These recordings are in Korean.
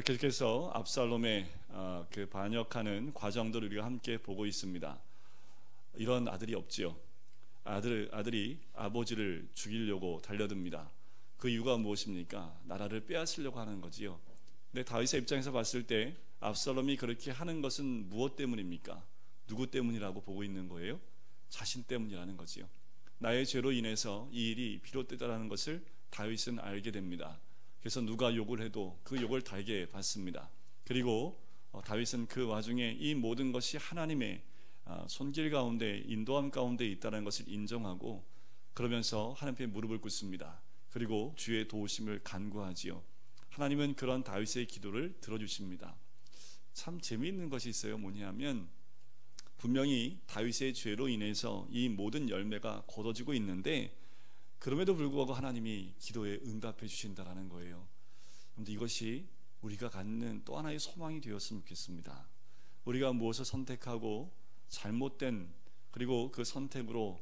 계속해서 압살롬의 그 반역하는 과정들을 우리가 함께 보고 있습니다. 이런 아들이 없지요. 아들이 아버지를 죽이려고 달려듭니다. 그 이유가 무엇입니까? 나라를 빼앗으려고 하는 거지요. 근데 다윗의 입장에서 봤을 때 압살롬이 그렇게 하는 것은 무엇 때문입니까? 누구 때문이라고 보고 있는 거예요? 자신 때문이라는 거지요. 나의 죄로 인해서 이 일이 비롯되다라는 것을 다윗은 알게 됩니다. 그래서 누가 욕을 해도 그 욕을 달게 받습니다. 그리고 다윗은 그 와중에 이 모든 것이 하나님의 손길 가운데 인도함 가운데 있다는 것을 인정하고 그러면서 하나님께 무릎을 꿇습니다. 그리고 주의 도우심을 간구하지요. 하나님은 그런 다윗의 기도를 들어주십니다. 참 재미있는 것이 있어요. 뭐냐면 분명히 다윗의 죄로 인해서 이 모든 열매가 거둬지고 있는데 그럼에도 불구하고 하나님이 기도에 응답해 주신다라는 거예요. 그런데 이것이 우리가 갖는 또 하나의 소망이 되었으면 좋겠습니다. 우리가 무엇을 선택하고 잘못된 그리고 그 선택으로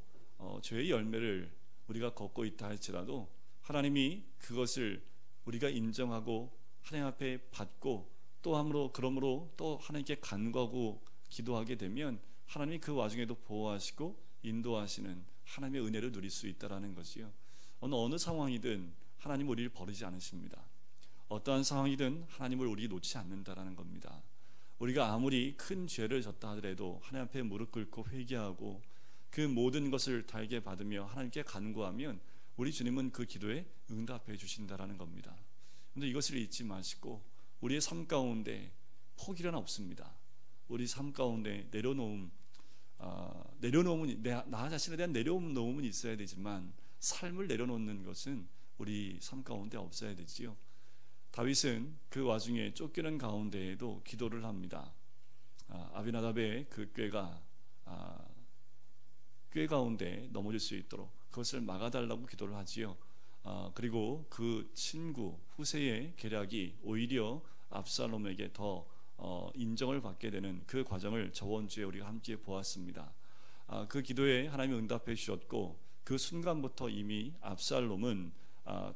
죄의 열매를 우리가 걷고 있다 할지라도 하나님이 그것을 우리가 인정하고 하나님 앞에 받고 또 그러므로 또 하나님께 간구하고 기도하게 되면 하나님이 그 와중에도 보호하시고 인도하시는 하나님의 은혜를 누릴 수 있다라는 것이요. 어느 상황이든 하나님 우리를 버리지 않으십니다. 어떠한 상황이든 하나님을 우리 놓지 않는다라는 겁니다. 우리가 아무리 큰 죄를 졌다 하더라도 하나님 앞에 무릎 꿇고 회개하고 그 모든 것을 달게 받으며 하나님께 간구하면 우리 주님은 그 기도에 응답해 주신다라는 겁니다. 그런데 이것을 잊지 마시고 우리의 삶 가운데 포기란 없습니다. 우리 삶 가운데 내려놓음은 나 자신에 대한 내려놓음은 있어야 되지만 삶을 내려놓는 것은 우리 삶 가운데 없어야 되지요. 다윗은 그 와중에 쫓기는 가운데에도 기도를 합니다. 아비나답의 그 꾀 가운데 넘어질 수 있도록 그것을 막아달라고 기도를 하지요. 그리고 그 친구 후세의 계략이 오히려 압살롬에게 더 인정을 받게 되는 그 과정을 저번 주에 우리가 함께 보았습니다. 그 기도에 하나님이 응답해 주셨고 그 순간부터 이미 압살롬은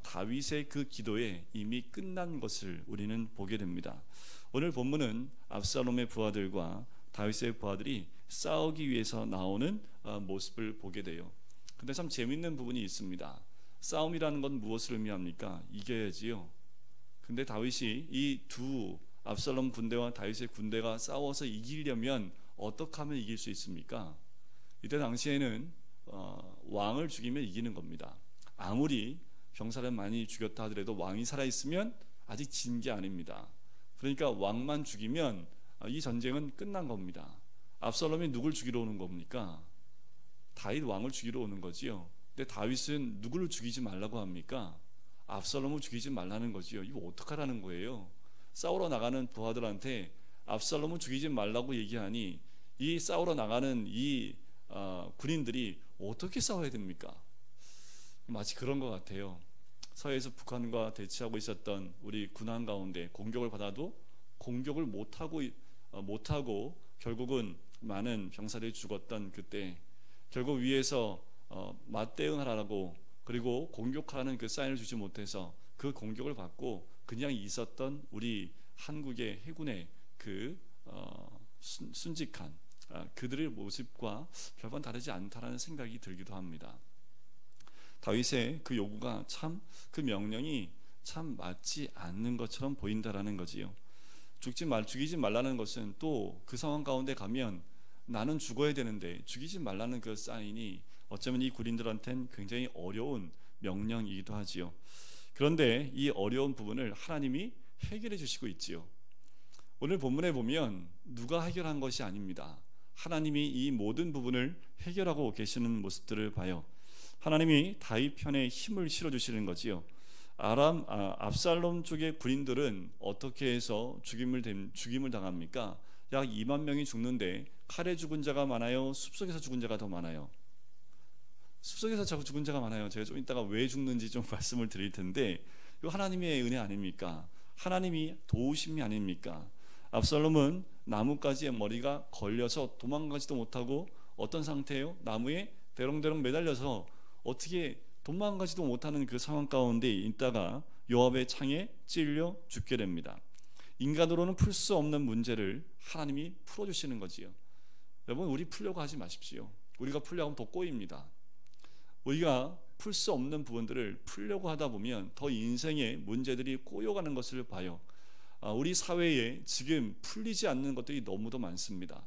다윗의 그 기도에 이미 끝난 것을 우리는 보게 됩니다. 오늘 본문은 압살롬의 부하들과 다윗의 부하들이 싸우기 위해서 나오는 모습을 보게 돼요. 근데 참 재밌는 부분이 있습니다. 싸움이라는 건 무엇을 의미합니까? 이겨야지요. 근데 다윗이 이 두 압살롬 군대와 다윗의 군대가 싸워서 이기려면 어떻게 하면 이길 수 있습니까? 이때 당시에는 왕을 죽이면 이기는 겁니다. 아무리 병사를 많이 죽였다 하더라도 왕이 살아있으면 아직 진 게 아닙니다. 그러니까 왕만 죽이면 이 전쟁은 끝난 겁니다. 압살롬이 누굴 죽이러 오는 겁니까? 다윗 왕을 죽이러 오는 거지요. 근데 다윗은 누구를 죽이지 말라고 합니까? 압살롬을 죽이지 말라는 거지요. 이거 어떡하라는 거예요? 싸우러 나가는 부하들한테 압살롬을 죽이지 말라고 얘기하니 이 싸우러 나가는 이 군인들이 어떻게 싸워야 됩니까? 마치 그런 것 같아요. 서해에서 북한과 대치하고 있었던 우리 군함 가운데 공격을 받아도 공격을 못하고 결국은 많은 병사들이 죽었던 그때 결국 위에서 맞대응하라고 그리고 공격하라는 그 사인을 주지 못해서 그 공격을 받고 그냥 있었던 우리 한국의 해군의 그 순직한 그들의 모습과 별반 다르지 않다라는 생각이 들기도 합니다. 다윗의 그 요구가 그 명령이 참 맞지 않는 것처럼 보인다라는 거지요. 죽이지 말라는 것은 또 그 상황 가운데 가면 나는 죽어야 되는데 죽이지 말라는 그 사인이 어쩌면 이 군인들한테는 굉장히 어려운 명령이기도 하지요. 그런데 이 어려운 부분을 하나님이 해결해 주시고 있지요. 오늘 본문에 보면 누가 해결한 것이 아닙니다. 하나님이 이 모든 부분을 해결하고 계시는 모습들을 봐요. 하나님이 다윗 편에 힘을 실어주시는 거지요. 압살롬 쪽의 군인들은 어떻게 해서 죽임을 당합니까? 약 2만 명이 죽는데 칼에 죽은 자가 많아요? 숲속에서 죽은 자가 더 많아요? 숲속에서 죽은 자가 많아요. 제가 좀 이따가 왜 죽는지 좀 말씀을 드릴 텐데 이거 하나님의 은혜 아닙니까? 하나님이 도우심이 아닙니까? 압살롬은 나뭇가지에 머리가 걸려서 도망가지도 못하고 어떤 상태예요? 나무에 대롱대롱 매달려서 어떻게 도망가지도 못하는 그 상황 가운데 있다가 요압의 창에 찔려 죽게 됩니다. 인간으로는 풀 수 없는 문제를 하나님이 풀어주시는 거지요. 여러분, 우리 풀려고 하지 마십시오. 우리가 풀려고 하면 더 꼬입니다. 우리가 풀 수 없는 부분들을 풀려고 하다 보면 더 인생의 문제들이 꼬여가는 것을 봐요. 우리 사회에 지금 풀리지 않는 것들이 너무도 많습니다.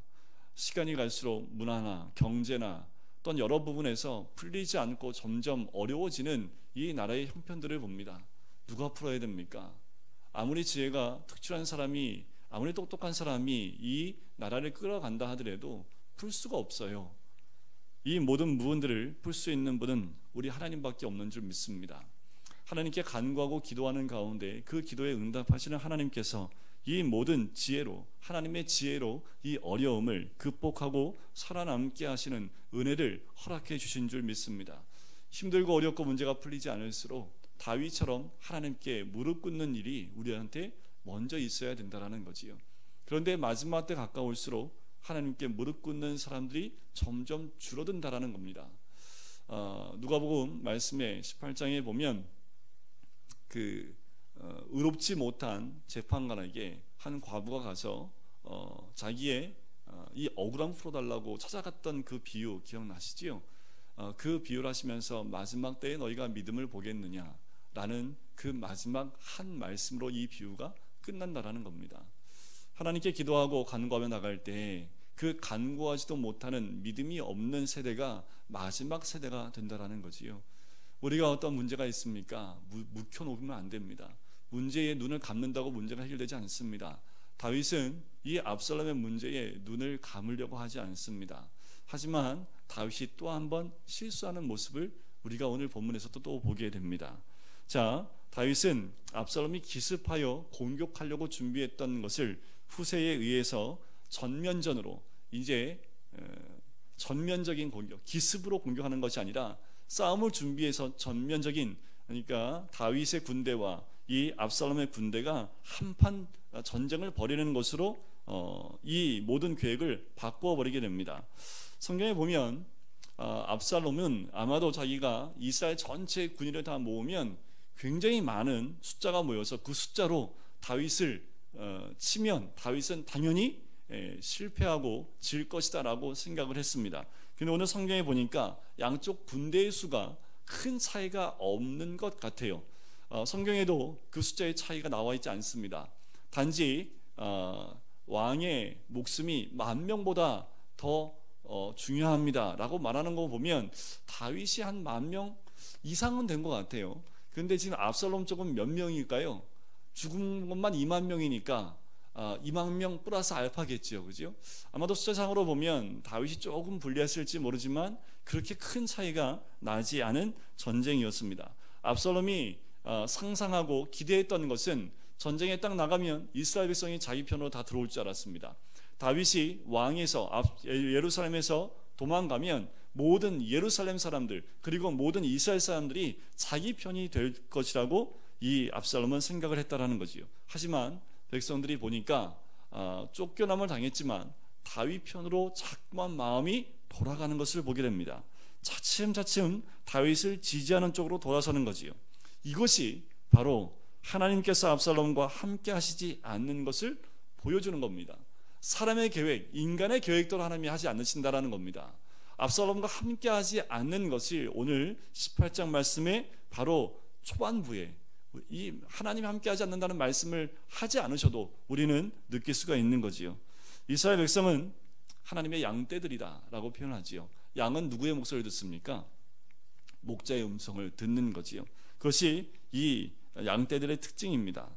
시간이 갈수록 문화나 경제나 또는 여러 부분에서 풀리지 않고 점점 어려워지는 이 나라의 형편들을 봅니다. 누가 풀어야 됩니까? 아무리 지혜가 특출한 사람이, 아무리 똑똑한 사람이 이 나라를 끌어간다 하더라도 풀 수가 없어요. 이 모든 부분들을 풀 수 있는 분은 우리 하나님밖에 없는 줄 믿습니다. 하나님께 간구하고 기도하는 가운데 그 기도에 응답하시는 하나님께서 이 모든 지혜로, 하나님의 지혜로 이 어려움을 극복하고 살아남게 하시는 은혜를 허락해 주신 줄 믿습니다. 힘들고 어렵고 문제가 풀리지 않을수록 다윗처럼 하나님께 무릎 꿇는 일이 우리한테 먼저 있어야 된다는 거지요. 그런데 마지막 때 가까울수록 하나님께 무릎 꿇는 사람들이 점점 줄어든다라는 겁니다. 누가복음 말씀에 18장에 보면 의롭지 못한 재판관에게 한 과부가 가서 자기의 이 억울함 풀어달라고 찾아갔던 그 비유 기억나시지요? 그 비유를 하시면서 마지막 때에 너희가 믿음을 보겠느냐라는 그 마지막 한 말씀으로 이 비유가 끝난다라는 겁니다. 하나님께 기도하고 간구하며 나갈 때 그 간구하지도 못하는 믿음이 없는 세대가 마지막 세대가 된다라는 거지요. 우리가 어떤 문제가 있습니까? 묵혀놓으면 안 됩니다. 문제에 눈을 감는다고 문제가 해결되지 않습니다. 다윗은 이 압살롬의 문제에 눈을 감으려고 하지 않습니다. 하지만 다윗이 또 한 번 실수하는 모습을 우리가 오늘 본문에서 또 보게 됩니다. 자, 다윗은 압살롬이 기습하여 공격하려고 준비했던 것을 후세에 의해서 전면전으로 이제 전면적인 공격, 기습으로 공격하는 것이 아니라 싸움을 준비해서 전면적인, 그러니까 다윗의 군대와 이 압살롬의 군대가 한판 전쟁을 벌이는 것으로 이 모든 계획을 바꾸어 버리게 됩니다. 성경에 보면 압살롬은 아마도 자기가 이스라엘 전체 군인을 다 모으면 굉장히 많은 숫자가 모여서 그 숫자로 다윗을 치면 다윗은 당연히 실패하고 질 것이다 라고 생각을 했습니다. 근데 오늘 성경에 보니까 양쪽 군대의 수가 큰 차이가 없는 것 같아요. 성경에도 그 숫자의 차이가 나와 있지 않습니다. 단지 왕의 목숨이 10,000명보다 더 중요합니다 라고 말하는 거 보면 다윗이 한 10,000명 이상은 된 것 같아요. 그런데 지금 압살롬 쪽은 몇 명일까요? 죽은 것만 20,000명이니까 20,000명 플러스 알파겠지요, 그죠? 아마도 숫자상으로 보면 다윗이 조금 불리했을지 모르지만 그렇게 큰 차이가 나지 않은 전쟁이었습니다. 압살롬이 상상하고 기대했던 것은 전쟁에 딱 나가면 이스라엘 백성이 자기 편으로 다 들어올 줄 알았습니다. 다윗이 왕에서 예루살렘에서 도망가면 모든 예루살렘 사람들 그리고 모든 이스라엘 사람들이 자기 편이 될 것이라고 이 압살롬은 생각을 했다라는 거지요. 하지만 백성들이 보니까 쫓겨남을 당했지만 다윗 편으로 자꾸만 마음이 돌아가는 것을 보게 됩니다. 차츰차츰 다윗을 지지하는 쪽으로 돌아서는 거지요. 이것이 바로 하나님께서 압살롬과 함께 하시지 않는 것을 보여주는 겁니다. 사람의 계획, 인간의 계획대로 하나님이 하지 않으신다라는 겁니다. 압살롬과 함께 하지 않는 것이 오늘 18장 말씀의 바로 초반부에 이 하나님이 함께하지 않는다는 말씀을 하지 않으셔도 우리는 느낄 수가 있는 거지요. 이스라엘 백성은 하나님의 양떼들이다 라고 표현하지요. 양은 누구의 목소리를 듣습니까? 목자의 음성을 듣는 거지요. 그것이 이 양떼들의 특징입니다.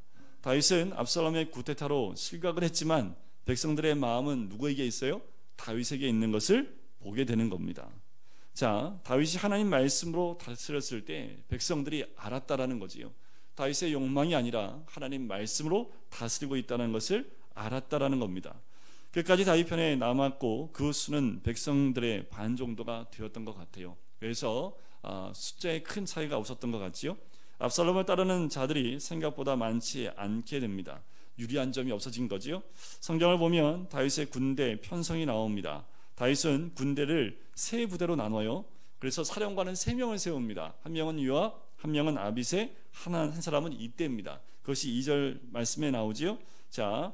다윗은 압살롬의 구테타로 실각을 했지만 백성들의 마음은 누구에게 있어요? 다윗에게 있는 것을 보게 되는 겁니다. 자, 다윗이 하나님 말씀으로 다스렸을 때 백성들이 알았다라는 거지요. 다윗의 욕망이 아니라 하나님 말씀으로 다스리고 있다는 것을 알았다라는 겁니다. 끝까지 다윗 편에 남았고 그 수는 백성들의 반 정도가 되었던 것 같아요. 그래서 숫자에 큰 차이가 없었던 것 같지요. 압살롬을 따르는 자들이 생각보다 많지 않게 됩니다. 유리한 점이 없어진 거지요. 성경을 보면 다윗의 군대 편성이 나옵니다. 다윗은 군대를 세 부대로 나눠요. 그래서 사령관은 3명을 세웁니다. 한 명은 요압, 한 명은 아비새, 한 사람은 이때입니다. 그것이 2절 말씀에 나오지요. 자,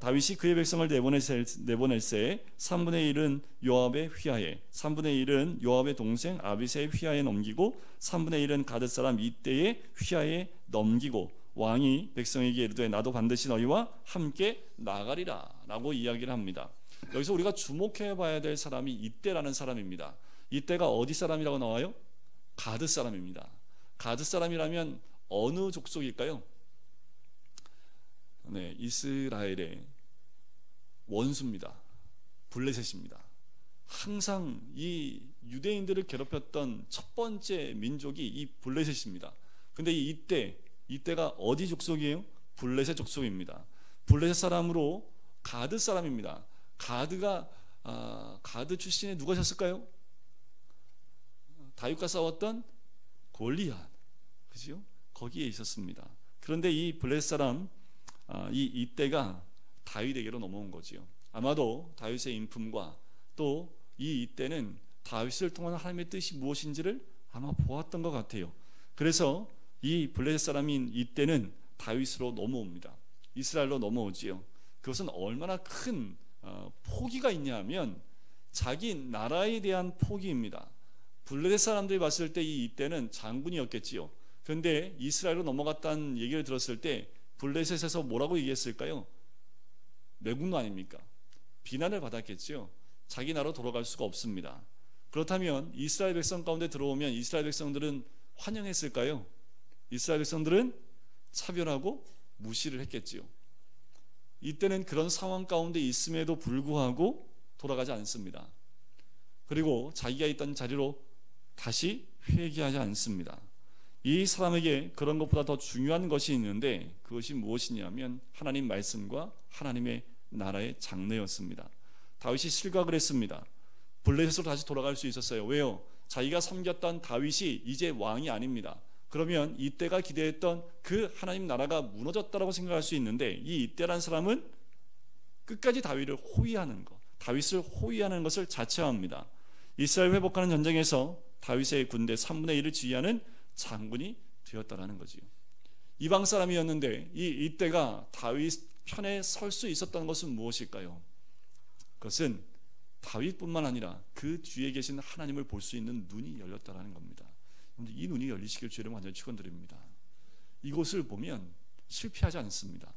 다윗이 그의 백성을 내보낼새 3분의 1은 요압의 휘하에, 3분의 1은 요압의 동생 아비새의 휘하에 넘기고 3분의 1은 가드 사람 이때의 휘하에 넘기고 왕이 백성에게 이르되 나도 반드시 너희와 함께 나가리라 라고 이야기를 합니다. 여기서 우리가 주목해 봐야 될 사람이 이때라는 사람입니다. 이때가 어디 사람이라고 나와요? 가드 사람입니다. 가드 사람이라면 어느 족속일까요? 네, 이스라엘의 원수입니다. 블레셋입니다. 항상 이 유대인들을 괴롭혔던 첫 번째 민족이 이 블레셋입니다. 근데 이때가 어디 족속이에요? 블레셋 족속입니다. 블레셋 사람으로 가드 사람입니다. 가드 출신에 누가 셨을까요? 다윗과 싸웠던 골리앗, 그죠? 거기에 있었습니다. 그런데 이 블레셋 사람 이때가 다윗에게로 넘어온 거지요. 아마도 다윗의 인품과 또 이때는 다윗을 통한 하나님의 뜻이 무엇인지를 아마 보았던 것 같아요. 그래서 이 블레셋 사람인 이때는 다윗으로 넘어옵니다. 이스라엘로 넘어오지요. 그것은 얼마나 큰 포기가 있냐 하면 자기 나라에 대한 포기입니다. 블레셋 사람들이 봤을 때 이때는 장군이었겠지요. 그런데 이스라엘로 넘어갔다는 얘기를 들었을 때 블레셋에서 뭐라고 얘기했을까요? 매국노 아닙니까? 비난을 받았겠지요. 자기 나라로 돌아갈 수가 없습니다. 그렇다면 이스라엘 백성 가운데 들어오면 이스라엘 백성들은 환영했을까요? 이스라엘 백성들은 차별하고 무시를 했겠지요. 이때는 그런 상황 가운데 있음에도 불구하고 돌아가지 않습니다. 그리고 자기가 있던 자리로 다시 회귀하지 않습니다. 이 사람에게 그런 것보다 더 중요한 것이 있는데 그것이 무엇이냐면 하나님 말씀과 하나님의 나라의 장래였습니다. 다윗이 실각을 했습니다. 블레셋으로 다시 돌아갈 수 있었어요. 왜요? 자기가 섬겼던 다윗이 이제 왕이 아닙니다. 그러면 이때가 기대했던 그 하나님 나라가 무너졌다라고 생각할 수 있는데 이때란 사람은 끝까지 다윗을 호위하는 것, 다윗을 호위하는 것을 자처합니다. 이스라엘 회복하는 전쟁에서 다윗의 군대 3분의 1을 지휘하는 장군이 되었다라는 거지요. 이방 사람이었는데 이때가 다윗 편에 설 수 있었던 것은 무엇일까요? 그것은 다윗뿐만 아니라 그 뒤에 계신 하나님을 볼 수 있는 눈이 열렸다라는 겁니다. 이 눈이 열리시길 주의를 완전히 축원드립니다. 이것을 보면 실패하지 않습니다.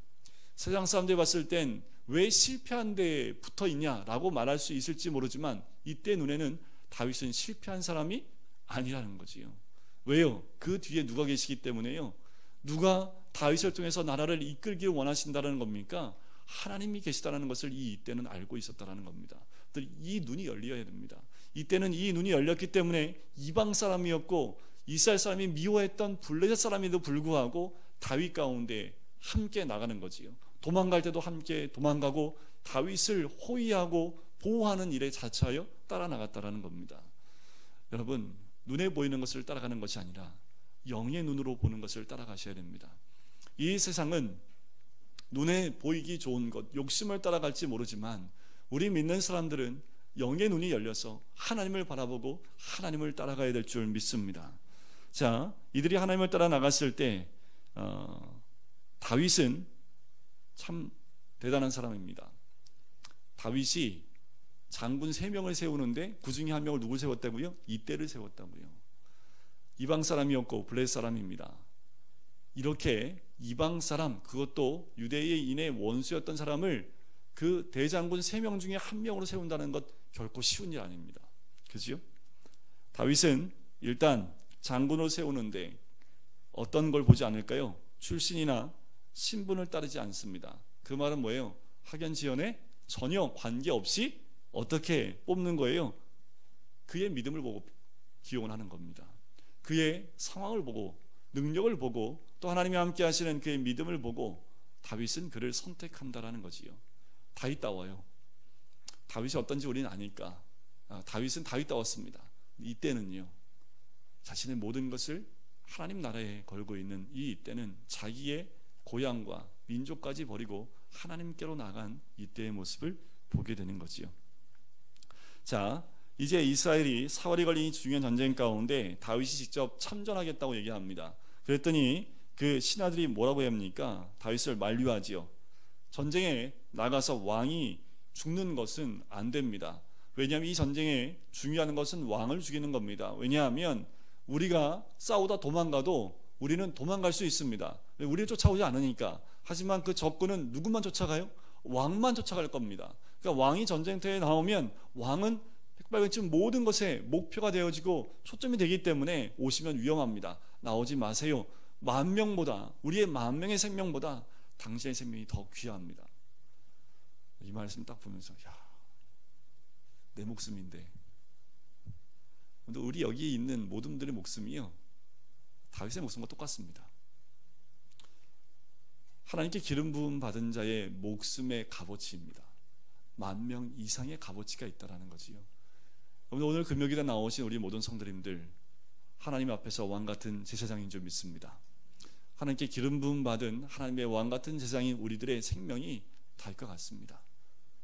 세상 사람들이 봤을 땐 왜 실패한 데에 붙어 있냐라고 말할 수 있을지 모르지만 이때 눈에는 다윗은 실패한 사람이 아니라는 거지요. 왜요? 그 뒤에 누가 계시기 때문에요. 누가 다윗을 통해서 나라를 이끌기를 원하신다는 겁니까? 하나님이 계시다는 것을 이때는 알고 있었다는 겁니다. 이 눈이 열려야 됩니다. 이때는 이 눈이 열렸기 때문에 이방 사람이었고 이스라엘 사람이 미워했던 블레셋 사람에도 불구하고 다윗 가운데 함께 나가는 거지요. 도망갈 때도 함께 도망가고 다윗을 호위하고 보호하는 일에 자처하여 따라 나갔다라는 겁니다. 여러분, 눈에 보이는 것을 따라가는 것이 아니라 영의 눈으로 보는 것을 따라가셔야 됩니다. 이 세상은 눈에 보이기 좋은 것, 욕심을 따라갈지 모르지만 우리 믿는 사람들은 영의 눈이 열려서 하나님을 바라보고 하나님을 따라가야 될 줄 믿습니다. 자, 이들이 하나님을 따라 나갔을 때 다윗은 참 대단한 사람입니다. 다윗이 장군 3명을 세우는데 그 중에 1명을 누굴 세웠다고요? 이때를 세웠다고요. 이방 사람이었고 블레셋 사람입니다. 이렇게 이방 사람, 그것도 유대인의 원수였던 사람을 그 대장군 3명 중에 1명으로 세운다는 것 결코 쉬운 일 아닙니다. 그죠? 다윗은 일단 장군을 세우는데 어떤 걸 보지 않을까요? 출신이나 신분을 따르지 않습니다. 그 말은 뭐예요? 학연지연에 전혀 관계없이 어떻게 뽑는 거예요? 그의 믿음을 보고 기용을 하는 겁니다. 그의 상황을 보고 능력을 보고 또 하나님이 함께 하시는 그의 믿음을 보고 다윗은 그를 선택한다라는 거지요. 다윗다워요. 다윗이 어떤지 우리는 아니까. 다윗은 다윗다웠습니다. 이때는요, 자신의 모든 것을 하나님 나라에 걸고 있는 이때는 자기의 고향과 민족까지 버리고 하나님께로 나간 이때의 모습을 보게 되는 거지요. 자, 이제 이스라엘이 사흘이 걸린 중요한 전쟁 가운데 다윗이 직접 참전하겠다고 얘기합니다. 그랬더니 그 신하들이 뭐라고 합니까? 다윗을 만류하지요. 전쟁에 나가서 왕이 죽는 것은 안 됩니다. 왜냐하면 이 전쟁에 중요한 것은 왕을 죽이는 겁니다. 왜냐하면 우리가 싸우다 도망가도 우리는 도망갈 수 있습니다. 우리를 쫓아오지 않으니까. 하지만 그 적군은 누구만 쫓아가요? 왕만 쫓아갈 겁니다. 그러니까 왕이 전쟁터에 나오면 왕은 백발백중 모든 것에 목표가 되어지고 초점이 되기 때문에 오시면 위험합니다. 나오지 마세요. 10,000명보다, 우리의 10,000명의 생명보다 당신의 생명이 더 귀합니다. 이 말씀 딱 보면서 내 목숨인데. 근데 우리 여기에 있는 모든 분들의 목숨이요, 다윗의 목숨과 똑같습니다. 하나님께 기름 부음 받은 자의 목숨의 값어치입니다. 10,000명 이상의 값어치가 있다라는 거지요. 오늘 금요일에 나오신 우리 모든 성도님들, 하나님 앞에서 왕 같은 제사장인 줄 믿습니다. 하나님께 기름 부음 받은 하나님의 왕 같은 제사장인 우리들의 생명이 다윗과 같습니다.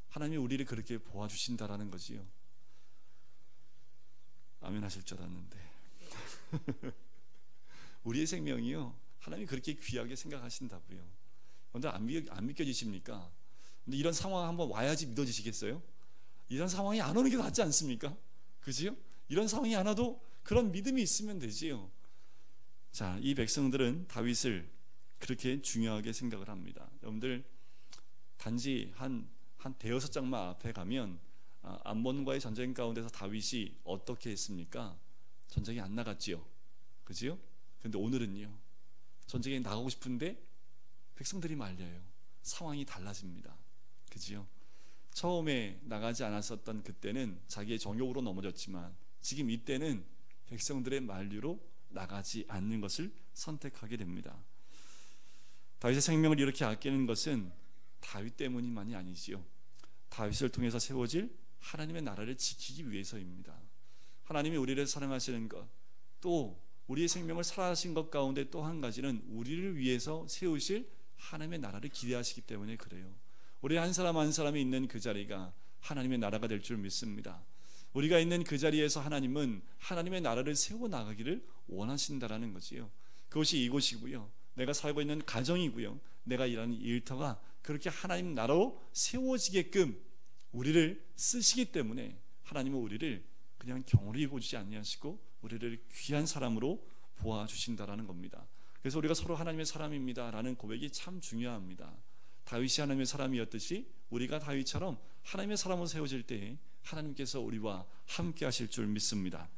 하나님이 우리를 그렇게 보아주신다라는 거지요. 아멘 하실 줄 알았는데 우리의 생명이요, 하나님이 그렇게 귀하게 생각하신다고요. 근데 안 믿겨지십니까? 근데 이런 상황 한번 와야지 믿어지시겠어요? 이런 상황이 안 오는 게 낫지 않습니까? 그지요? 이런 상황이 안 와도 그런 믿음이 있으면 되지요. 자, 이 백성들은 다윗을 그렇게 중요하게 생각을 합니다. 여러분들, 단지 한 대여섯 장만 앞에 가면 암몬과의 전쟁 가운데서 다윗이 어떻게 했습니까? 전쟁에 안 나갔지요. 그지요? 근데 오늘은요, 전쟁에 나가고 싶은데 백성들이 말려요. 상황이 달라집니다. 그지요? 처음에 나가지 않았었던 그때는 자기의 정욕으로 넘어졌지만 지금 이때는 백성들의 만류로 나가지 않는 것을 선택하게 됩니다. 다윗의 생명을 이렇게 아끼는 것은 다윗 때문이만이 아니지요. 다윗을 통해서 세워질 하나님의 나라를 지키기 위해서입니다. 하나님이 우리를 사랑하시는 것, 또 우리의 생명을 살아가신 것 가운데 또 한 가지는 우리를 위해서 세우실 하나님의 나라를 기대하시기 때문에 그래요. 우리 한 사람 한 사람이 있는 그 자리가 하나님의 나라가 될 줄 믿습니다. 우리가 있는 그 자리에서 하나님은 하나님의 나라를 세워나가기를 원하신다라는 거지요. 그것이 이곳이고요, 내가 살고 있는 가정이고요, 내가 일하는 일터가 그렇게 하나님 나라로 세워지게끔 우리를 쓰시기 때문에 하나님은 우리를 그냥 경홀히 보지 아니하시고 우리를 귀한 사람으로 보아주신다라는 겁니다. 그래서 우리가 서로 하나님의 사람입니다 라는 고백이 참 중요합니다. 다윗이 하나님의 사람이었듯이 우리가 다윗처럼 하나님의 사람으로 세워질 때 하나님께서 우리와 함께 하실 줄 믿습니다.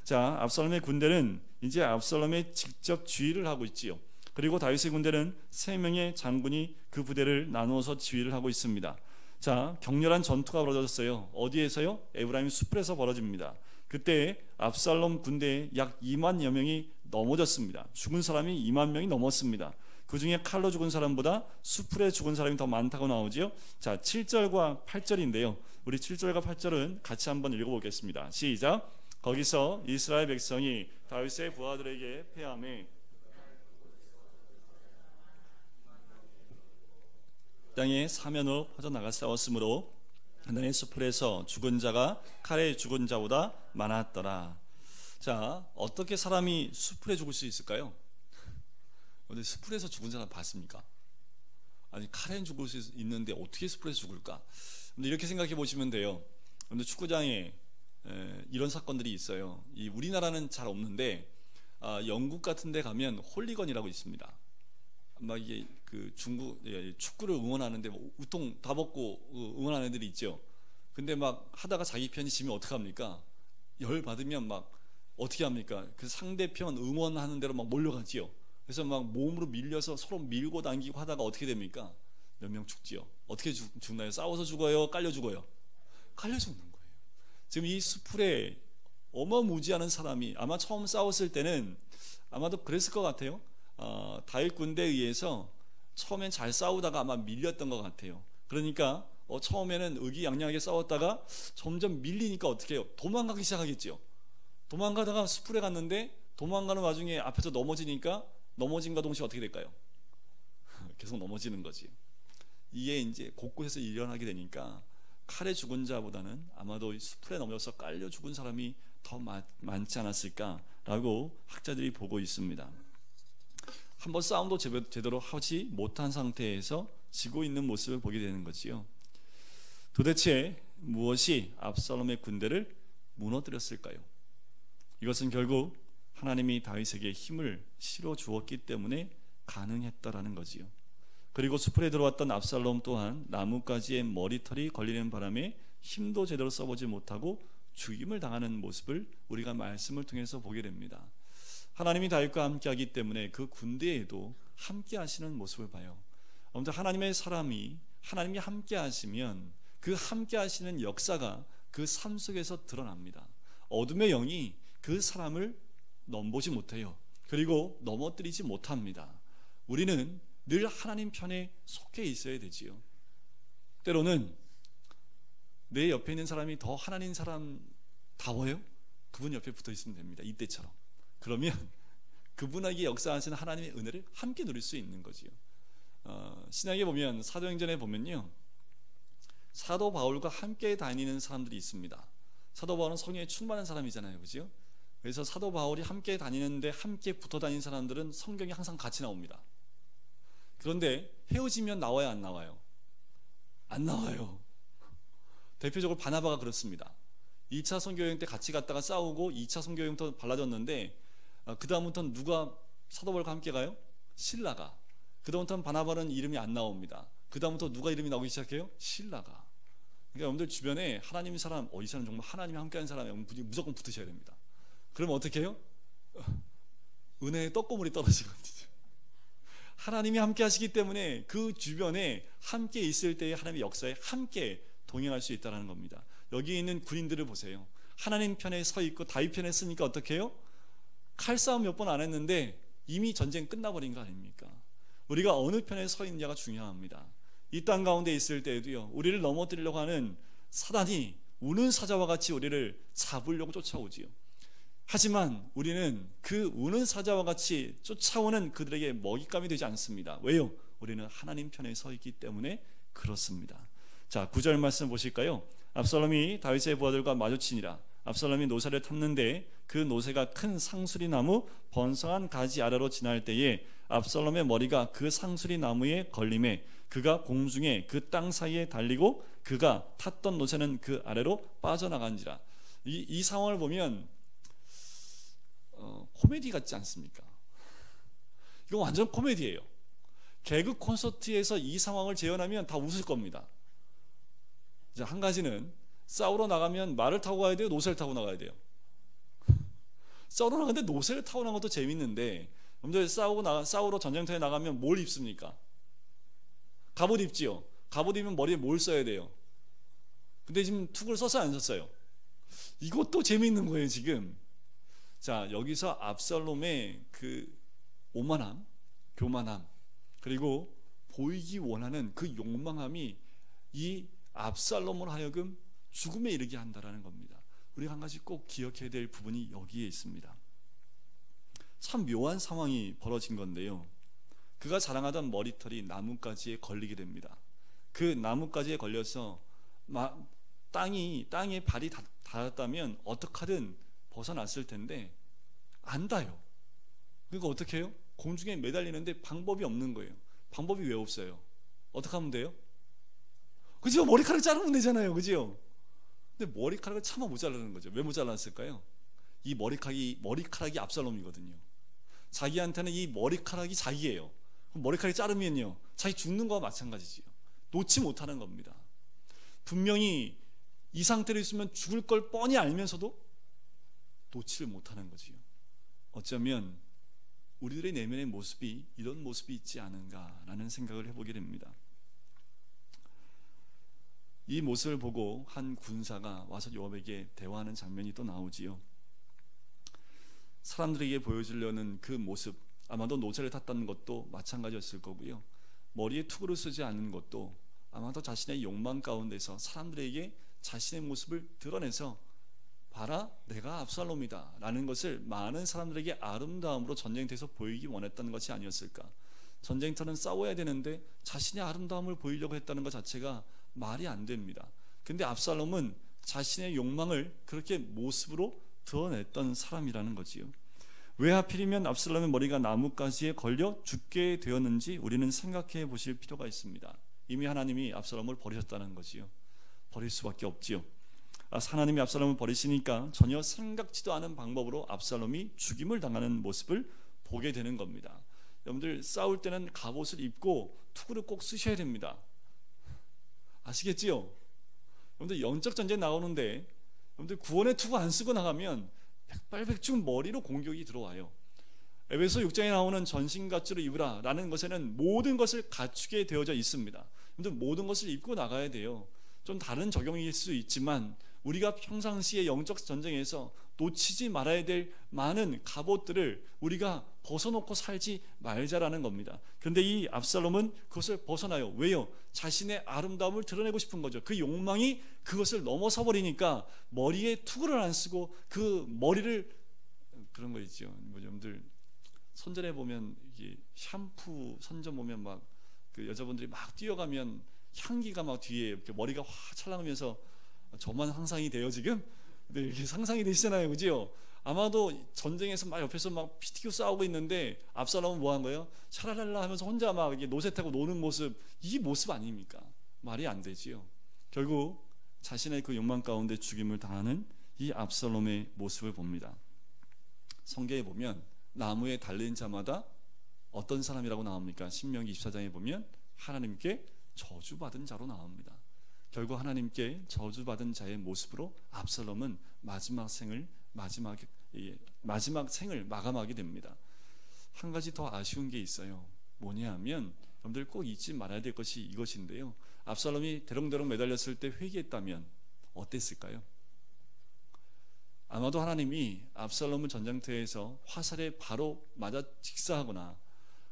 자, 압살롬의 군대는 이제 압살롬의 직접 지휘를 하고 있지요. 그리고 다윗의 군대는 3명의 장군이 그 부대를 나누어서 지휘를 하고 있습니다. 자, 격렬한 전투가 벌어졌어요. 어디에서요? 에브라임 숲에서 벌어집니다. 그때 압살롬 군대에 약 20,000여 명이 넘어졌습니다. 죽은 사람이 20,000명이 넘었습니다. 그 중에 칼로 죽은 사람보다 수풀에 죽은 사람이 더 많다고 나오지요. 자, 7절과 8절인데요. 우리 7절과 8절은 같이 한번 읽어보겠습니다. 시작. 거기서 이스라엘 백성이 다윗의 부하들에게 패하매 땅에 사면으로 퍼져나가 싸웠으므로 하나님의 수풀에서 죽은 자가 칼에 죽은 자보다 많았더라. 자, 어떻게 사람이 수풀에 죽을 수 있을까요? 근데 수풀에서 죽은 사람 봤습니까? 아니, 칼에 죽을 수 있는데 어떻게 수풀에서 죽을까? 근데 이렇게 생각해 보시면 돼요. 근데 축구장에 이런 사건들이 있어요. 이 우리나라는 잘 없는데 영국 같은 데 가면 홀리건이라고 있습니다. 막 이게 그 중국 축구를 응원하는데 뭐 우통 다 벗고 응원하는 애들이 있죠. 근데 막 하다가 자기 편이 지면 어떡합니까? 열 받으면 막 어떻게 합니까? 그 상대편 응원하는 대로 막 몰려가지요. 그래서 막 몸으로 밀려서 서로 밀고 당기고 하다가 어떻게 됩니까? 몇 명 죽지요. 어떻게 죽나요? 싸워서 죽어요? 깔려 죽어요? 깔려 죽는 거예요. 지금 이 수풀에 어마무지하는 사람이 아마 처음 싸웠을 때는 아마도 그랬을 것 같아요. 다윗 군대에 의해서 처음엔 잘 싸우다가 아마 밀렸던 것 같아요. 그러니까 처음에는 의기양양하게 싸웠다가 점점 밀리니까 어떻게 해요? 도망가기 시작하겠죠. 도망가다가 수풀에 갔는데 도망가는 와중에 앞에서 넘어지니까 넘어진과 동시에 어떻게 될까요? 계속 넘어지는 거지. 이게 이제 곳곳에서 일어나게 되니까 칼에 죽은 자보다는 아마도 수풀에 넘어져서 깔려 죽은 사람이 더 많지 않았을까라고 학자들이 보고 있습니다. 한번 싸움도 제대로 하지 못한 상태에서 지고 있는 모습을 보게 되는 거지요. 도대체 무엇이 압살롬의 군대를 무너뜨렸을까요? 이것은 결국 하나님이 다윗에게 힘을 실어 주었기 때문에 가능했다라는 거지요. 그리고 수풀에 들어왔던 압살롬 또한 나뭇가지에 머리털이 걸리는 바람에 힘도 제대로 써보지 못하고 죽임을 당하는 모습을 우리가 말씀을 통해서 보게 됩니다. 하나님이 다윗과 함께하기 때문에 그 군대에도 함께하시는 모습을 봐요. 아무튼 하나님의 사람이 하나님이 함께하시면 그 함께하시는 역사가 그 삶 속에서 드러납니다. 어둠의 영이 그 사람을 넘보지 못해요. 그리고 넘어뜨리지 못합니다. 우리는 늘 하나님 편에 속해 있어야 되지요. 때로는 내 옆에 있는 사람이 더 하나님 사람다워요? 그분 옆에 붙어 있으면 됩니다. 이때처럼. 그러면 그분에게 역사하시는 하나님의 은혜를 함께 누릴 수 있는 거지요. 신약에 보면 사도행전에 보면요, 사도 바울과 함께 다니는 사람들이 있습니다. 사도 바울은 성령에 충만한 사람이잖아요, 그죠? 그래서 사도 바울이 함께 다니는데 함께 붙어 다니는 사람들은 성경에 항상 같이 나옵니다. 그런데 헤어지면 나와요, 안 나와요? 안 나와요. 대표적으로 바나바가 그렇습니다. 2차 선교여행 때 같이 갔다가 싸우고 2차 선교여행부터 발라졌는데 그 다음부터는 누가 사도 바울과 함께 가요? 실라가. 그 다음부터는 바나바는 이름이 안 나옵니다. 그 다음부터 누가 이름이 나오기 시작해요? 실라가. 그러니까 여러분들 주변에 하나님의 사람, 이 사람 정말 하나님이 함께하는 사람이면 무조건 붙으셔야 됩니다. 그러면 어떻게 해요? 은혜의 떡고물이 떨어지거든요. 하나님이 함께 하시기 때문에 그 주변에 함께 있을 때의 하나님의 역사에 함께 동행할 수 있다는 겁니다. 여기 있는 군인들을 보세요. 하나님 편에 서 있고 다윗 편에 서니까 어떻게 해요? 칼싸움 몇 번 안 했는데 이미 전쟁 끝나버린 거 아닙니까? 우리가 어느 편에 서 있느냐가 중요합니다. 이 땅 가운데 있을 때에도요, 우리를 넘어뜨리려고 하는 사단이 우는 사자와 같이 우리를 잡으려고 쫓아오지요. 하지만 우리는 그 우는 사자와 같이 쫓아오는 그들에게 먹잇감이 되지 않습니다. 왜요? 우리는 하나님 편에 서 있기 때문에 그렇습니다. 자, 9절 말씀 보실까요? 압살롬이 다윗의 부하들과 마주치니라. 압살롬이 노새를 탔는데 그 노새가 큰 상수리 나무 번성한 가지 아래로 지날 때에 압살롬의 머리가 그 상수리 나무에 걸림에 그가 공중에 그 땅 사이에 달리고 그가 탔던 노새는 그 아래로 빠져나간지라. 이 상황을 보면 코미디 같지 않습니까? 이거 완전 코미디예요. 개그 콘서트에서 이 상황을 재현하면 다 웃을 겁니다. 자, 한 가지는 싸우러 나가면 말을 타고 가야 돼요? 노새를 타고 나가야 돼요? 싸우러 나가는데 노새를 타고 나가는 것도 재밌는데, 여러분들 싸우러 전쟁터에 나가면 뭘 입습니까? 갑옷 입지요. 갑옷 입으면 머리에 뭘 써야 돼요? 근데 지금 툭을 썼어요, 안 썼어요? 이것도 재미있는 거예요, 지금. 자, 여기서 압살롬의 그 오만함, 교만함, 그리고 보이기 원하는 그 욕망함이 이 압살롬으로 하여금 죽음에 이르게 한다라는 겁니다. 우리가 한 가지 꼭 기억해야 될 부분이 여기에 있습니다. 참 묘한 상황이 벌어진 건데요, 그가 자랑하던 머리털이 나뭇가지에 걸리게 됩니다. 그 나뭇가지에 걸려서 땅에 발이 닿았다면 어떻게든 벗어났을 텐데 안 닿아요. 그러니까 어떻게 해요? 공중에 매달리는데 방법이 없는 거예요. 방법이 왜 없어요? 어떻게 하면 돼요? 그죠? 머리카락 자르면 되잖아요, 그죠? 근데 머리카락을 차마 못 자르는 거죠. 왜 못 잘랐을까요? 이 머리카락이 압살롬이거든요. 자기한테는 이 머리카락이 자기예요. 그럼 머리카락이 자르면요, 자기 죽는 거와 마찬가지지요. 놓지 못하는 겁니다. 분명히 이 상태로 있으면 죽을 걸 뻔히 알면서도 놓지를 못하는 거지요. 어쩌면 우리들의 내면의 모습이 이런 모습이 있지 않은가라는 생각을 해보게 됩니다. 이 모습을 보고 한 군사가 와서 요압에게 대화하는 장면이 또 나오지요. 사람들에게 보여주려는 그 모습, 아마도 노새를 탔다는 것도 마찬가지였을 거고요, 머리에 투구를 쓰지 않는 것도 아마도 자신의 욕망 가운데서 사람들에게 자신의 모습을 드러내서 봐라, 내가 압살롬이다 라는 것을 많은 사람들에게 아름다움으로 전쟁터에서 보이기 원했다는 것이 아니었을까. 전쟁터는 싸워야 되는데 자신의 아름다움을 보이려고 했다는 것 자체가 말이 안 됩니다. 근데 압살롬은 자신의 욕망을 그렇게 모습으로 드러냈던 사람이라는 거지요. 왜 하필이면 압살롬의 머리가 나뭇가지에 걸려 죽게 되었는지 우리는 생각해 보실 필요가 있습니다. 이미 하나님이 압살롬을 버리셨다는 거지요. 버릴 수밖에 없지요. 하나님이 압살롬을 버리시니까 전혀 생각지도 않은 방법으로 압살롬이 죽임을 당하는 모습을 보게 되는 겁니다. 여러분들, 싸울 때는 갑옷을 입고 투구를 꼭 쓰셔야 됩니다. 아시겠지요? 여러분들, 영적 전쟁 나오는데 여러분들 구원의 투구 안 쓰고 나가면 백발백중 머리로 공격이 들어와요. 에베소 6장에 나오는 전신갑주를 입으라 라는 것에는 모든 것을 갖추게 되어져 있습니다. 여러분들, 모든 것을 입고 나가야 돼요. 좀 다른 적용일 수 있지만 우리가 평상시에 영적 전쟁에서 놓치지 말아야 될 많은 갑옷들을 우리가 벗어놓고 살지 말자라는 겁니다. 그런데 이 압살롬은 그것을 벗어나요. 왜요? 자신의 아름다움을 드러내고 싶은 거죠. 그 욕망이 그것을 넘어서 버리니까 머리에 투구를 안 쓰고 그 머리를, 그런 거 있죠. 여러분들 선전에 보면 이게 샴푸 선전 보면 막 그 여자분들이 막 뛰어가면 향기가 막 뒤에 이렇게 머리가 확 찰랑하면서, 저만 상상이 돼요 지금? 네, 이렇게 상상이 되시잖아요, 그죠? 아마도 전쟁에서 막 옆에서 막 피 튀고 싸우고 있는데 압살롬은 뭐 한 거예요? 샤라랄라 하면서 혼자 막 이렇게 노새 타고 노는 모습, 이 모습 아닙니까? 말이 안 되지요. 결국 자신의 그 욕망 가운데 죽임을 당하는 이 압살롬의 모습을 봅니다. 성경에 보면 나무에 달린 자마다 어떤 사람이라고 나옵니까? 신명기 24장에 보면 하나님께 저주받은 자로 나옵니다. 결국 하나님께 저주받은 자의 모습으로 압살롬은 마지막 생을 마감하게 됩니다. 한 가지 더 아쉬운 게 있어요. 뭐냐 하면 여러분들 꼭 잊지 말아야 될 것이 이것인데요. 압살롬이 대롱대롱 매달렸을 때 회개했다면 어땠을까요? 아마도 하나님이 압살롬을 전장터에서 화살에 바로 맞아 직사하거나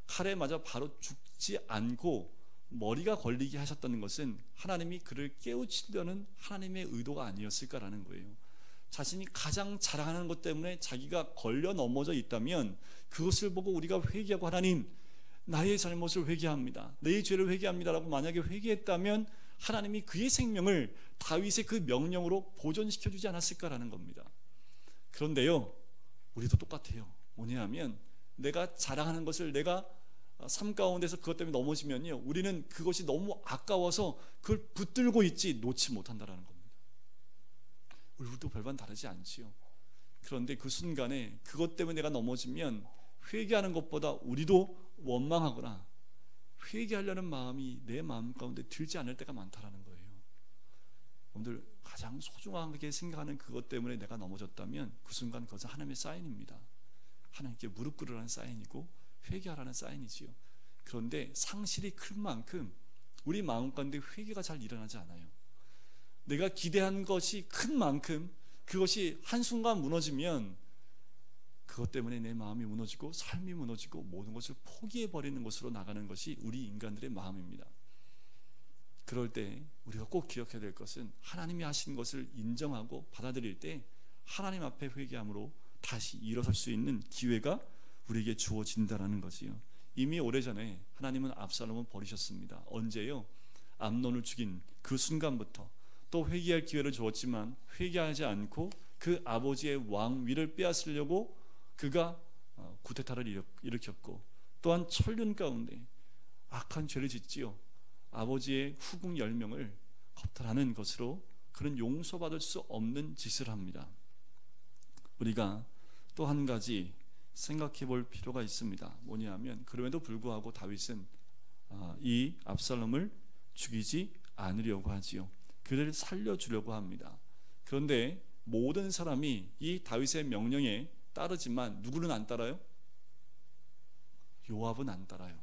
칼에 맞아 바로 죽지 않고 머리가 걸리게 하셨다는 것은 하나님이 그를 깨우치려는 하나님의 의도가 아니었을까라는 거예요. 자신이 가장 자랑하는 것 때문에 자기가 걸려 넘어져 있다면 그것을 보고 우리가 회개하고, 하나님, 나의 잘못을 회개합니다, 내 죄를 회개합니다라고 만약에 회개했다면 하나님이 그의 생명을 다윗의 그 명령으로 보존시켜 주지 않았을까라는 겁니다. 그런데요, 우리도 똑같아요. 뭐냐 하면 내가 자랑하는 것을 내가 삶 가운데서 그것 때문에 넘어지면요, 우리는 그것이 너무 아까워서 그걸 붙들고 있지 놓지 못한다라는 겁니다. 우리도 별반 다르지 않지요. 그런데 그 순간에 그것 때문에 내가 넘어지면 회개하는 것보다 우리도 원망하거나 회개하려는 마음이 내 마음 가운데 들지 않을 때가 많다라는 거예요. 여러분들, 가장 소중하게 생각하는 그것 때문에 내가 넘어졌다면 그 순간 그것은 하나님의 사인입니다. 하나님께 무릎 꿇으라는 사인이고 회개하라는 사인이지요. 그런데 상실이 큰 만큼 우리 마음 가운데 회개가 잘 일어나지 않아요. 내가 기대한 것이 큰 만큼 그것이 한순간 무너지면 그것 때문에 내 마음이 무너지고 삶이 무너지고 모든 것을 포기해버리는 것으로 나가는 것이 우리 인간들의 마음입니다. 그럴 때 우리가 꼭 기억해야 될 것은 하나님이 하신 것을 인정하고 받아들일 때 하나님 앞에 회개함으로 다시 일어설 수 있는 기회가 우리에게 주어진다라는 거지요. 이미 오래전에 하나님은 압살롬을 버리셨습니다. 언제요? 암논을 죽인 그 순간부터. 또 회개할 기회를 주었지만 회개하지 않고 그 아버지의 왕위를 빼앗으려고 그가 구테타를 일으켰고, 또한 천륜 가운데 악한 죄를 짓지요. 아버지의 후궁 10명을 겁탈하는 것으로 그는 용서받을 수 없는 짓을 합니다. 우리가 또 한 가지 생각해 볼 필요가 있습니다. 뭐냐면 그럼에도 불구하고 다윗은 이 압살롬을 죽이지 않으려고 하지요. 그를 살려주려고 합니다. 그런데 모든 사람이 이 다윗의 명령에 따르지만 누구는 안 따라요? 요압은 안 따라요.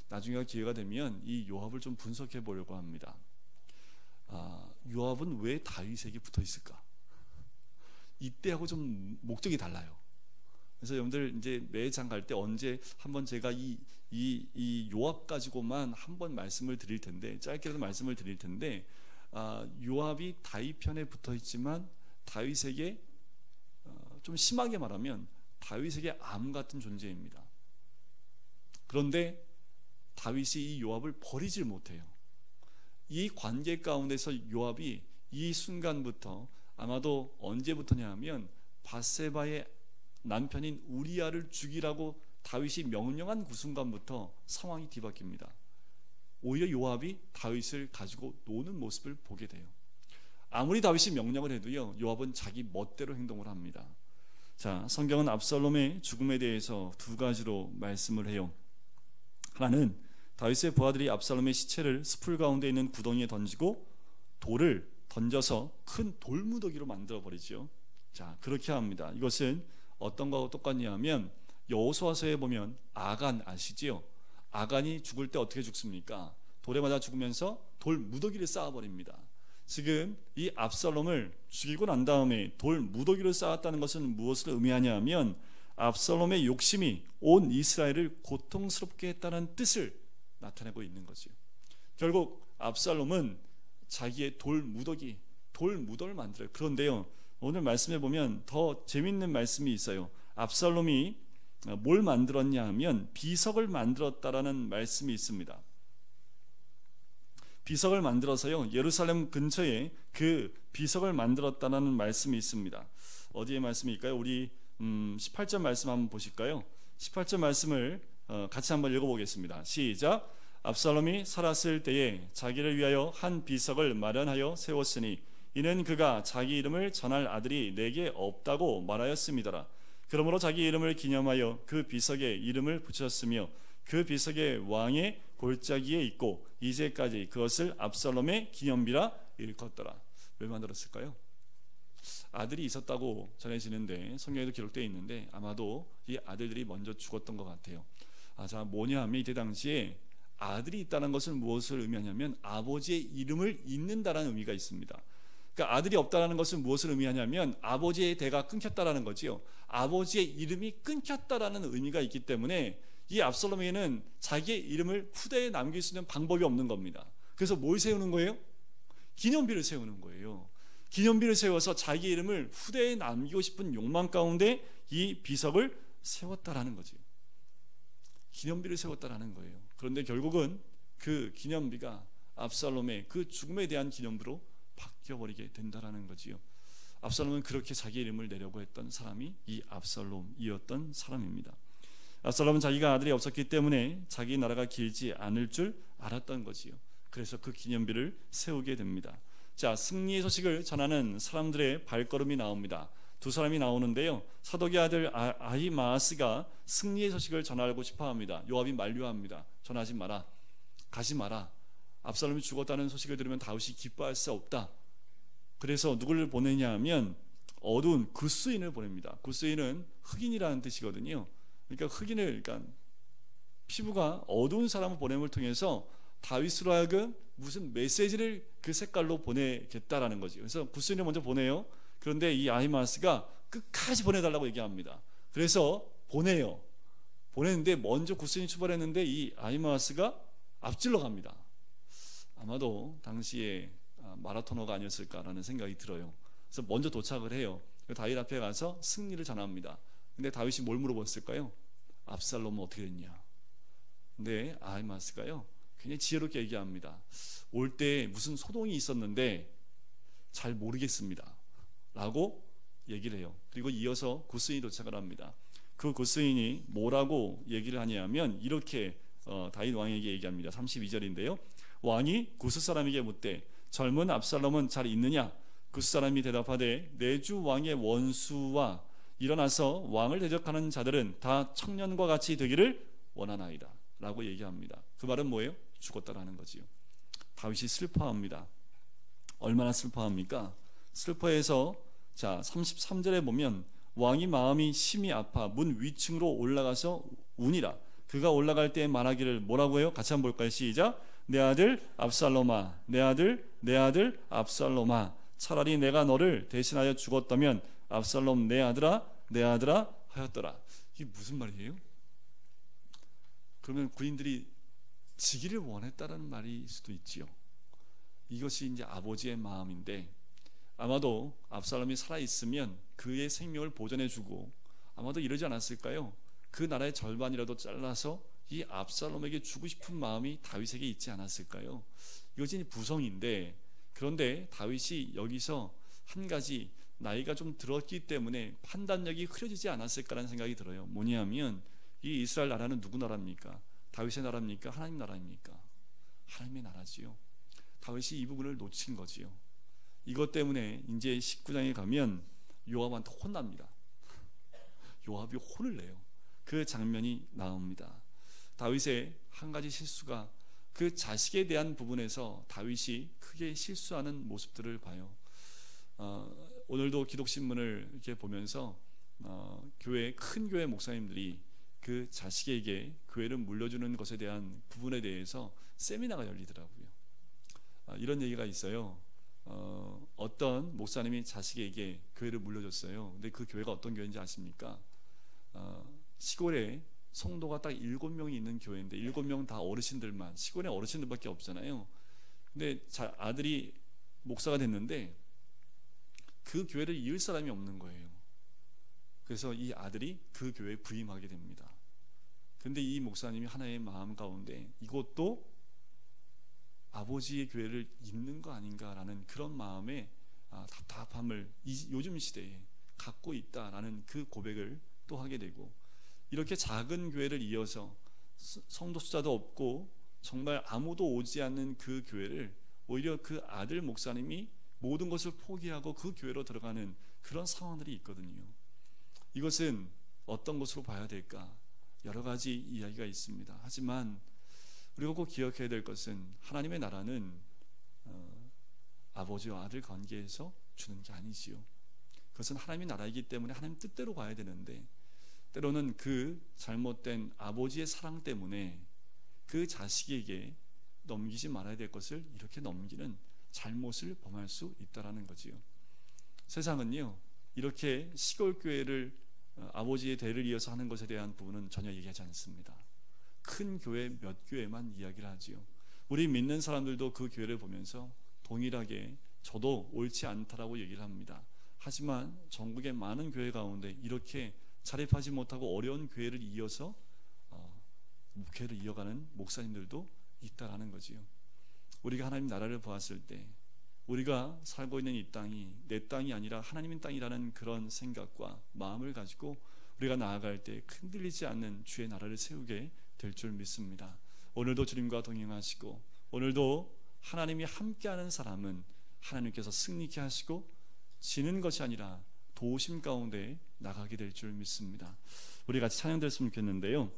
나중에 기회가 되면 이 요압을 좀 분석해 보려고 합니다. 요압은 왜 다윗에게 붙어 있을까? 이때하고 좀 목적이 달라요. 그래서 여러분들 이제 매장 갈 때 언제 한번 제가 이 요압 가지고만 한번 말씀을 드릴 텐데, 짧게라도 말씀을 드릴 텐데, 요압이 다윗 편에 붙어 있지만 다윗에게 좀 심하게 말하면 다윗에게 암 같은 존재입니다. 그런데 다윗이 이 요압을 버리질 못해요. 이 관계 가운데서 요압이 이 순간부터, 아마도 언제부터냐 하면 밧세바의 남편인 우리아를 죽이라고 다윗이 명령한 그 순간부터 상황이 뒤바뀝니다. 오히려 요압이 다윗을 가지고 노는 모습을 보게 돼요. 아무리 다윗이 명령을 해도요, 요압은 자기 멋대로 행동을 합니다. 자, 성경은 압살롬의 죽음에 대해서 두 가지로 말씀을 해요. 하나는 다윗의 부하들이 압살롬의 시체를 숲을 가운데 있는 구덩이에 던지고 돌을 던져서 큰 돌무더기로 만들어 버리죠. 자, 그렇게 합니다. 이것은 어떤 거하고 똑같냐 하면 여호수아서에 보면 아간 아시지요? 아간이 죽을 때 어떻게 죽습니까? 돌에 맞아 죽으면서 돌 무더기를 쌓아버립니다. 지금 이 압살롬을 죽이고 난 다음에 돌 무더기를 쌓았다는 것은 무엇을 의미하냐 하면 압살롬의 욕심이 온 이스라엘을 고통스럽게 했다는 뜻을 나타내고 있는 거죠. 결국 압살롬은 자기의 돌 무더기를 만들어요. 그런데요, 오늘 말씀해 보면 더 재밌는 말씀이 있어요. 압살롬이 뭘 만들었냐 하면 비석을 만들었다라는 말씀이 있습니다. 비석을 만들어서요, 예루살렘 근처에 그 비석을 만들었다는 말씀이 있습니다. 어디에 말씀일까요? 우리 18절 말씀 한번 보실까요? 18절 말씀을 같이 한번 읽어보겠습니다. 시작. 압살롬이 살았을 때에 자기를 위하여 한 비석을 마련하여 세웠으니 이는 그가 자기 이름을 전할 아들이 내게 없다고 말하였음이더라. 그러므로 자기 이름을 기념하여 그 비석에 이름을 붙였으며 그 비석에 왕의 골짜기에 있고 이제까지 그것을 압살롬의 기념비라 일컫더라. 왜 만들었을까요? 아들이 있었다고 전해지는데 성경에도 기록되어 있는데 아마도 이 아들들이 먼저 죽었던 것 같아요. 자, 뭐냐 하면 이때 당시에 아들이 있다는 것은 무엇을 의미하냐면 아버지의 이름을 잇는다라는 의미가 있습니다. 그러니까 아들이 없다라는 것은 무엇을 의미하냐면 아버지의 대가 끊겼다라는 거지요. 아버지의 이름이 끊겼다라는 의미가 있기 때문에 이 압살롬에게는 자기의 이름을 후대에 남길 수 있는 방법이 없는 겁니다. 그래서 뭘 세우는 거예요? 기념비를 세우는 거예요. 기념비를 세워서 자기 이름을 후대에 남기고 싶은 욕망 가운데 이 비석을 세웠다라는 거죠. 기념비를 세웠다라는 거예요. 그런데 결국은 그 기념비가 압살롬의 그 죽음에 대한 기념비로 바뀌어버리게 된다라는 거지요. 압살롬은 그렇게 자기 이름을 내려고 했던 사람이 이 압살롬이었던 사람입니다. 압살롬은 자기가 아들이 없었기 때문에 자기 나라가 길지 않을 줄 알았던 거지요. 그래서 그 기념비를 세우게 됩니다. 자, 승리의 소식을 전하는 사람들의 발걸음이 나옵니다. 두 사람이 나오는데요, 사독의 아들 아히마아스가 승리의 소식을 전하고 싶어합니다. 요압이 만류합니다. 전하지 마라, 가지 마라. 압살롬이 죽었다는 소식을 들으면 다윗이 기뻐할 수 없다. 그래서 누구를 보내냐 하면 어두운 굿수인을 보냅니다. 굿수인은 흑인이라는 뜻이거든요. 그러니까 흑인을, 그러니까 피부가 어두운 사람을 보냄을 통해서 다윗으로 하여금 무슨 메시지를 그 색깔로 보내겠다라는 거죠. 그래서 굿수인을 먼저 보내요. 그런데 이 아히마스가 끝까지 보내달라고 얘기합니다. 그래서 보내요. 보냈는데 먼저 굿수인이 출발했는데 이 아히마스가 앞질러 갑니다. 아마도 당시에 마라토너가 아니었을까라는 생각이 들어요. 그래서 먼저 도착을 해요. 다윗 앞에 가서 승리를 전합니다. 근데 다윗이 뭘 물어봤을까요? 압살롬은 어떻게 됐냐? 근데 아히마스가요, 굉장히 지혜롭게 얘기합니다. 올 때 무슨 소동이 있었는데 잘 모르겠습니다 라고 얘기를 해요. 그리고 이어서 굿수인이 도착을 합니다. 그 굿수인이 뭐라고 얘기를 하냐면 이렇게 다윗 왕에게 얘기합니다. 32절인데요 왕이 구스 사람에게 묻되 젊은 압살롬은 잘 있느냐? 구스 사람이 대답하되 내 주 왕의 원수와 일어나서 왕을 대적하는 자들은 다 청년과 같이 되기를 원하나이다 라고 얘기합니다. 그 말은 뭐예요? 죽었다라는 거지요. 다윗이 슬퍼합니다. 얼마나 슬퍼합니까? 슬퍼해서 자 33절에 보면 왕이 마음이 심히 아파 문 위층으로 올라가서 우니라. 그가 올라갈 때 말하기를 뭐라고 해요? 같이 한번 볼까요? 시작. 내 아들 압살롬아, 내 아들 압살롬아, 차라리 내가 너를 대신하여 죽었다면 압살롬 내 아들아 하였더라. 이게 무슨 말이에요? 그러면 군인들이 지기를 원했다라는 말일 수도 있지요. 이것이 이제 아버지의 마음인데 아마도 압살롬이 살아있으면 그의 생명을 보존해주고 아마도 이러지 않았을까요? 그 나라의 절반이라도 잘라서 이 압살롬에게 주고 싶은 마음이 다윗에게 있지 않았을까요? 이것이 부성인데 그런데 다윗이 여기서 한 가지 나이가 좀 들었기 때문에 판단력이 흐려지지 않았을까라는 생각이 들어요. 뭐냐면 이 이스라엘 나라는 누구 나라입니까? 다윗의 나라입니까? 하나님 나라입니까? 하나님의 나라지요. 다윗이 이 부분을 놓친 거지요. 이것 때문에 이제 19장에 가면 요압한테 혼납니다. 요압이 혼을 내요. 그 장면이 나옵니다. 다윗의 한 가지 실수가 그 자식에 대한 부분에서 다윗이 크게 실수하는 모습들을 봐요. 오늘도 기독신문을 이렇게 보면서 큰 교회 목사님들이 그 자식에게 교회를 물려주는 것에 대한 부분에 대해서 세미나가 열리더라고요. 이런 얘기가 있어요. 어떤 목사님이 자식에게 교회를 물려줬어요. 근데 그 교회가 어떤 교회인지 아십니까? 시골에 성도가 딱 7명이 있는 교회인데 7명 다 어르신들만, 시골에 어르신들밖에 없잖아요. 근데 아들이 목사가 됐는데 그 교회를 이을 사람이 없는 거예요. 그래서 이 아들이 그 교회에 부임하게 됩니다. 근데 이 목사님이 하나의 마음 가운데 이것도 아버지의 교회를 잇는 거 아닌가라는 그런 마음의 답답함을 요즘 시대에 갖고 있다라는 그 고백을 또 하게 되고, 이렇게 작은 교회를 이어서 성도 숫자도 없고 정말 아무도 오지 않는 그 교회를 오히려 그 아들 목사님이 모든 것을 포기하고 그 교회로 들어가는 그런 상황들이 있거든요. 이것은 어떤 것으로 봐야 될까? 여러 가지 이야기가 있습니다. 하지만 우리가 꼭 기억해야 될 것은 하나님의 나라는 아버지와 아들 관계에서 주는 게 아니지요. 그것은 하나님의 나라이기 때문에 하나님 뜻대로 가야 되는데, 때로는 그 잘못된 아버지의 사랑 때문에 그 자식에게 넘기지 말아야 될 것을 이렇게 넘기는 잘못을 범할 수 있다라는 거지요. 세상은요, 이렇게 시골 교회를 아버지의 대를 이어서 하는 것에 대한 부분은 전혀 얘기하지 않습니다. 큰 교회 몇 교회만 이야기를 하지요. 우리 믿는 사람들도 그 교회를 보면서 동일하게 저도 옳지 않다라고 얘기를 합니다. 하지만 전국의 많은 교회 가운데 이렇게 자립하지 못하고 어려운 교회를 이어서 목회를 이어가는 목사님들도 있다라는 거지요. 우리가 하나님 나라를 보았을 때 우리가 살고 있는 이 땅이 내 땅이 아니라 하나님의 땅이라는 그런 생각과 마음을 가지고 우리가 나아갈 때 흔들리지 않는 주의 나라를 세우게 될 줄 믿습니다. 오늘도 주님과 동행하시고, 오늘도 하나님이 함께하는 사람은 하나님께서 승리케 하시고 지는 것이 아니라 도우심 가운데 나가게 될 줄 믿습니다. 우리 같이 찬양 드렸으면 좋겠는데요.